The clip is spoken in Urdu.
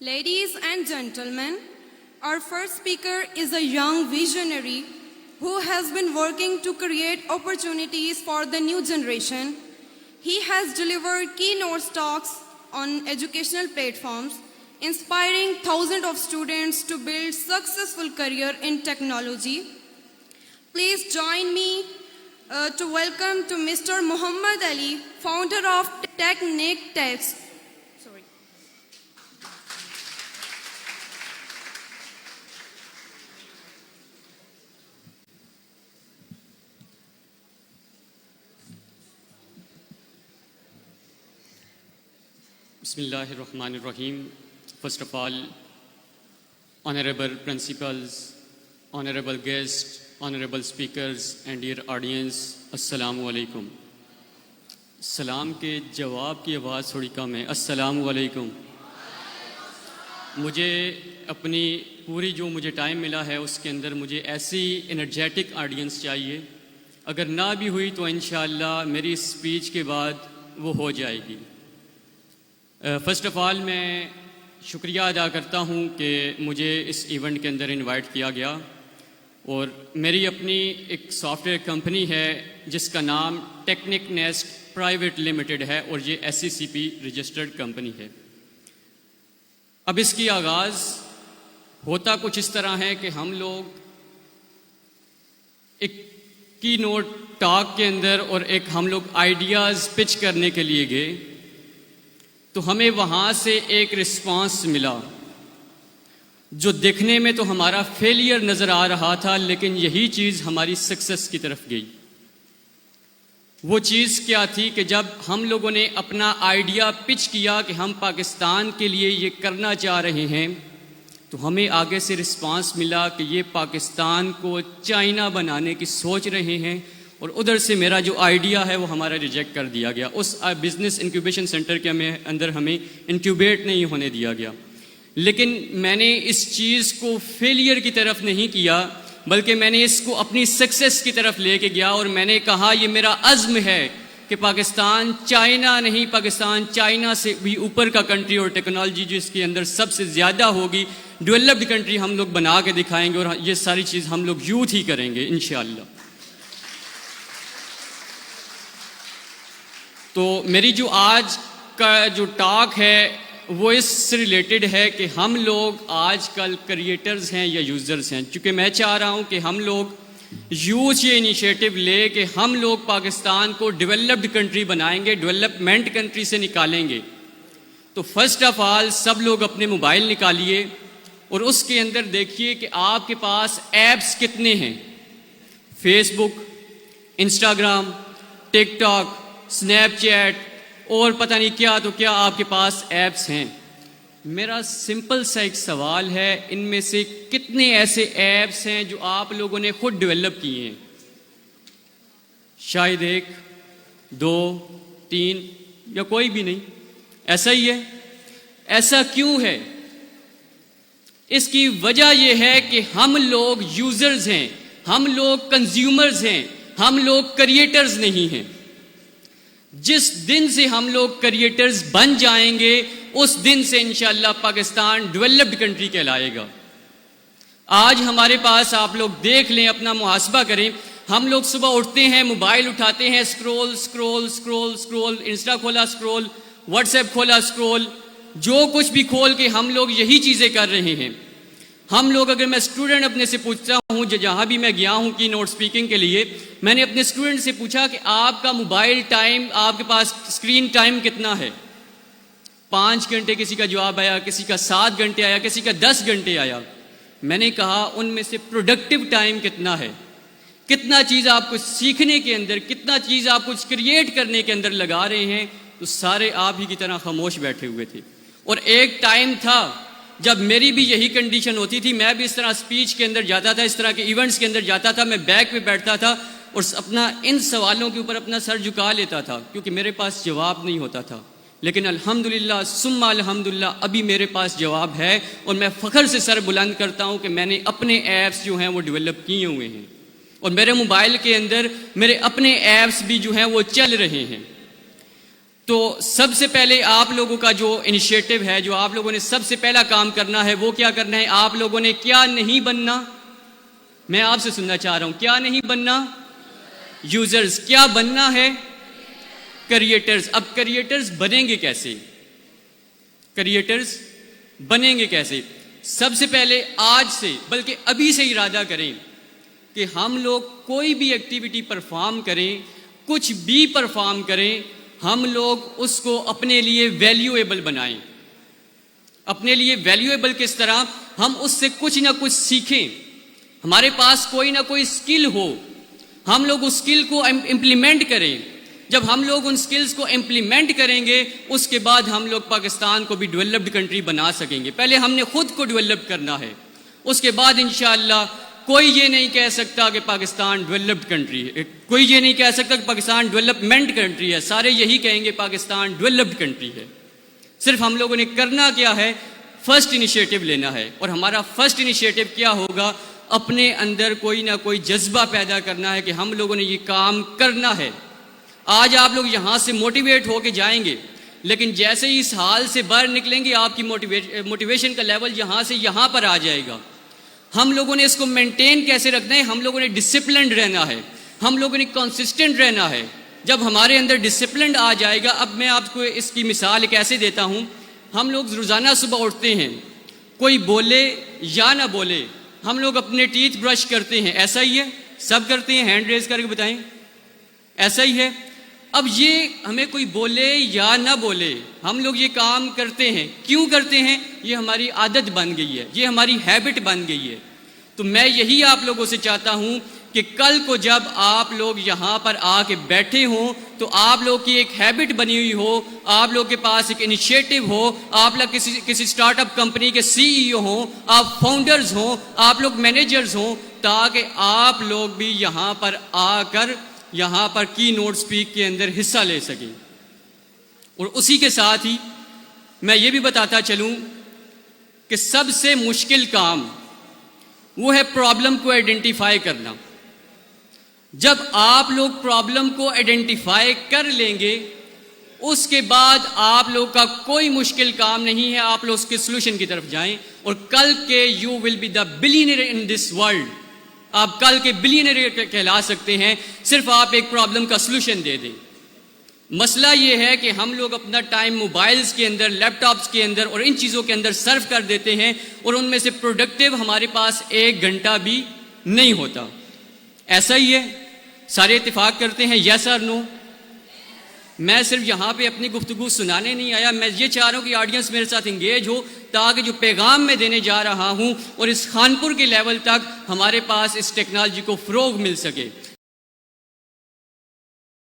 Ladies and gentlemen, our first speaker is a young visionary who has been working to create opportunities for the new generation. He has delivered keynote talks on educational platforms, inspiring thousands of students to build successful career in technology. Please join me to welcome to Mr. Muhammad Ali, founder of Technic Techs. Bismillahir Rahmanir Rahim. First of all, honorable principals, honorable guests, honorable speakers and dear audience, Assalamu alaikum. سلام کے جواب کی آواز تھوڑی کم ہے. السلام علیکم. مجھے اپنی پوری جو مجھے ٹائم ملا ہے اس کے اندر مجھے ایسی انرجیٹک آڈینس چاہیے. اگر نہ بھی ہوئی تو انشاءاللہ میری اسپیچ کے بعد وہ ہو جائے گی. فرسٹ آف آل میں شکریہ ادا کرتا ہوں کہ مجھے اس ایونٹ کے اندر انوائٹ کیا گیا. اور میری اپنی ایک سافٹ ویئر کمپنی ہے جس کا نام ٹیکنک نیسٹ پرائیویٹ لمیٹڈ ہے اور یہ SCCP رجسٹرڈ کمپنی ہے. اب اس کی آغاز ہوتا کچھ اس طرح ہے کہ ہم لوگ ایک کی نوٹ ٹاک کے اندر اور ایک ہم لوگ آئیڈیاز پچ کرنے کے لیے گئے تو ہمیں وہاں سے ایک رسپانس ملا جو دیکھنے میں تو ہمارا فیلئر نظر آ رہا تھا، لیکن یہی چیز ہماری سکسس کی طرف گئی. وہ چیز کیا تھی کہ جب ہم لوگوں نے اپنا آئیڈیا پچ کیا کہ ہم پاکستان کے لیے یہ کرنا چاہ رہے ہیں تو ہمیں آگے سے رسپانس ملا کہ یہ پاکستان کو چائنا بنانے کی سوچ رہے ہیں، اور ادھر سے میرا جو آئیڈیا ہے وہ ہمارا ریجیکٹ کر دیا گیا. اس بزنس انکیوبیشن سینٹر کے اندر ہمیں انکیوبیٹ نہیں ہونے دیا گیا. لیکن میں نے اس چیز کو فیلئر کی طرف نہیں کیا بلکہ میں نے اس کو اپنی سکسس کی طرف لے کے گیا، اور میں نے کہا یہ میرا عزم ہے کہ پاکستان چائنا نہیں، پاکستان چائنا سے بھی اوپر کا کنٹری اور ٹیکنالوجی جو اس کے اندر سب سے زیادہ ہوگی ڈیولپڈ کنٹری ہم لوگ بنا کے دکھائیں گے، اور یہ ساری چیز ہم لوگ یوتھ ہی کریں گے انشاءاللہ. تو میری جو آج کا جو ٹاک ہے وہ اس سے ریلیٹڈ ہے کہ ہم لوگ آج کل کریٹرز ہیں یا یوزرز ہیں. چونکہ میں چاہ رہا ہوں کہ ہم لوگ یوتھ یہ انیشیٹو لے کہ ہم لوگ پاکستان کو ڈیولپڈ کنٹری بنائیں گے، ڈیولپمنٹ کنٹری سے نکالیں گے. تو فرسٹ آف آل سب لوگ اپنے موبائل نکالیے اور اس کے اندر دیکھیے کہ آپ کے پاس ایپس کتنے ہیں. فیس بک، انسٹاگرام، ٹک ٹاک، اسنیپ چیٹ اور پتہ نہیں کیا تو کیا آپ کے پاس ایپس ہیں. میرا سمپل سا ایک سوال ہے، ان میں سے کتنے ایسے ایپس ہیں جو آپ لوگوں نے خود ڈیولپ کیے ہیں؟ شاید 1، 2، 3 یا کوئی بھی نہیں. ایسا ہی ہے. ایسا کیوں ہے؟ اس کی وجہ یہ ہے کہ ہم لوگ یوزرز ہیں، ہم لوگ کنزیومرز ہیں، ہم لوگ کریٹرز نہیں ہیں. جس دن سے ہم لوگ کریٹرز بن جائیں گے اس دن سے انشاءاللہ پاکستان ڈیولپڈ کنٹری کہلائے گا. آج ہمارے پاس آپ لوگ دیکھ لیں، اپنا محاسبہ کریں. ہم لوگ صبح اٹھتے ہیں، موبائل اٹھاتے ہیں، scroll scroll scroll scroll, Insta کھولا سکرول، واٹس ایپ کھولا سکرول، جو کچھ بھی کھول کے ہم لوگ یہی چیزیں کر رہے ہیں. ہم لوگ، اگر میں اسٹوڈنٹ اپنے سے پوچھتا ہوں، جہاں بھی میں گیا ہوں کی نوٹ اسپیکنگ کے لیے، میں نے اپنے اسٹوڈنٹ سے پوچھا کہ آپ کا موبائل ٹائم، آپ کے پاس اسکرین ٹائم کتنا ہے؟ 5 گھنٹے کسی کا جواب آیا، کسی کا 7 گھنٹے آیا، کسی کا 10 گھنٹے آیا. میں نے کہا ان میں سے پروڈکٹیو ٹائم کتنا ہے؟ کتنا چیز آپ کو سیکھنے کے اندر، کتنا چیز آپ کچھ کریٹ کرنے کے اندر لگا رہے ہیں؟ تو سارے آپ ہی کی طرح خاموش بیٹھے ہوئے تھے. اور ایک ٹائم تھا جب میری بھی یہی کنڈیشن ہوتی تھی، میں بھی اس طرح اسپیچ کے اندر جاتا تھا، اس طرح کے ایونٹس کے اندر جاتا تھا، میں بیک پہ بیٹھتا تھا اور اپنا ان سوالوں کے اوپر اپنا سر جھکا لیتا تھا کیونکہ میرے پاس جواب نہیں ہوتا تھا. لیکن الحمدللہ ثم الحمدللہ ابھی میرے پاس جواب ہے، اور میں فخر سے سر بلند کرتا ہوں کہ میں نے اپنے ایپس جو ہیں وہ ڈیولپ کیے ہوئے ہیں، اور میرے موبائل کے اندر میرے اپنے ایپس بھی جو ہیں وہ چل رہے ہیں. تو سب سے پہلے آپ لوگوں کا جو انیشیٹو ہے، جو آپ لوگوں نے سب سے پہلا کام کرنا ہے، وہ کیا کرنا ہے؟ آپ لوگوں نے کیا نہیں بننا؟ میں آپ سے سننا چاہ رہا ہوں، کیا نہیں بننا؟ یوزرز. کیا بننا ہے؟ کریٹرز. اب کریٹرز بنیں گے کیسے؟ کریٹرز بنیں گے کیسے؟ سب سے پہلے آج سے، بلکہ ابھی سے ارادہ کریں کہ ہم لوگ کوئی بھی ایکٹیویٹی پرفارم کریں، کچھ بھی پرفارم کریں، ہم لوگ اس کو اپنے لیے ویلیویبل بنائیں. اپنے لیے ویلیویبل کس طرح؟ ہم اس سے کچھ نہ کچھ سیکھیں. ہمارے پاس کوئی نہ کوئی سکل ہو، ہم لوگ اس سکل کو امپلیمنٹ کریں. جب ہم لوگ ان سکلز کو امپلیمنٹ کریں گے، اس کے بعد ہم لوگ پاکستان کو بھی ڈیولپڈ کنٹری بنا سکیں گے. پہلے ہم نے خود کو ڈیولپ کرنا ہے، اس کے بعد انشاءاللہ کوئی یہ نہیں کہہ سکتا کہ پاکستان ڈیولپڈ کنٹری ہے، کوئی یہ نہیں کہہ سکتا کہ پاکستان ڈیولپمنٹ کنٹری ہے. سارے یہی کہیں گے پاکستان ڈیولپڈ کنٹری ہے. صرف ہم لوگوں نے کرنا کیا ہے؟ فرسٹ انیشیٹو لینا ہے. اور ہمارا فرسٹ انیشیٹو کیا ہوگا؟ اپنے اندر کوئی نہ کوئی جذبہ پیدا کرنا ہے کہ ہم لوگوں نے یہ کام کرنا ہے. آج آپ لوگ یہاں سے موٹیویٹ ہو کے جائیں گے، لیکن جیسے ہی اس حال سے باہر نکلیں گے، آپ کی موٹیویشن کا لیول یہاں سے یہاں پر آ جائے گا. ہم لوگوں نے اس کو مینٹین کیسے رکھنا ہے؟ ہم لوگوں نے ڈسپلنڈ رہنا ہے، ہم لوگوں نے کنسسٹنٹ رہنا ہے. جب ہمارے اندر ڈسپلنڈ آ جائے گا، اب میں آپ کو اس کی مثال کیسے دیتا ہوں. ہم لوگ روزانہ صبح اٹھتے ہیں، کوئی بولے یا نہ بولے ہم لوگ اپنے ٹیتھ برش کرتے ہیں. ایسا ہی ہے؟ سب کرتے ہیں؟ ہینڈ ریز کر کے بتائیں. ایسا ہی ہے؟ اب یہ ہمیں کوئی بولے یا نہ بولے ہم لوگ یہ کام کرتے ہیں. کیوں کرتے ہیں؟ یہ ہماری عادت بن گئی ہے، یہ ہماری ہیبٹ بن گئی ہے. تو میں یہی آپ لوگوں سے چاہتا ہوں کہ کل کو جب آپ لوگ یہاں پر آ کے بیٹھے ہوں تو آپ لوگ کی ایک ہیبٹ بنی ہوئی ہو، آپ لوگ کے پاس ایک انیشیٹو ہو، آپ لوگ کسی اسٹارٹ اپ کمپنی کے CEO ہوں، آپ فاؤنڈرز ہوں، آپ لوگ مینیجرز ہوں، تاکہ آپ لوگ بھی یہاں پر آ کر یہاں پر کی نوٹ سپیک کے اندر حصہ لے سکیں. اور اسی کے ساتھ ہی میں یہ بھی بتاتا چلوں کہ سب سے مشکل کام وہ ہے پرابلم کو آئیڈینٹیفائی کرنا. جب آپ لوگ پرابلم کو آئیڈینٹیفائی کر لیں گے، اس کے بعد آپ لوگ کا کوئی مشکل کام نہیں ہے، آپ لوگ اس کے سلوشن کی طرف جائیں. اور کل کے you will be the billionaire in this world, آپ کل کے بلینئر کہلا سکتے ہیں، صرف آپ ایک پرابلم کا سلوشن دے دیں. مسئلہ یہ ہے کہ ہم لوگ اپنا ٹائم موبائلز کے اندر، لیپ ٹاپس کے اندر اور ان چیزوں کے اندر صرف کر دیتے ہیں، اور ان میں سے پروڈکٹیو ہمارے پاس 1 گھنٹہ بھی نہیں ہوتا. ایسا ہی ہے؟ سارے اتفاق کرتے ہیں یس اور نو؟ میں صرف یہاں پہ اپنی گفتگو سنانے نہیں آیا، میں یہ چاہ رہا ہوں کہ آڈینس میرے ساتھ انگیج ہو، تاکہ جو پیغام میں دینے جا رہا ہوں اور اس خانپور کے لیول تک ہمارے پاس اس ٹیکنالوجی کو فروغ مل سکے.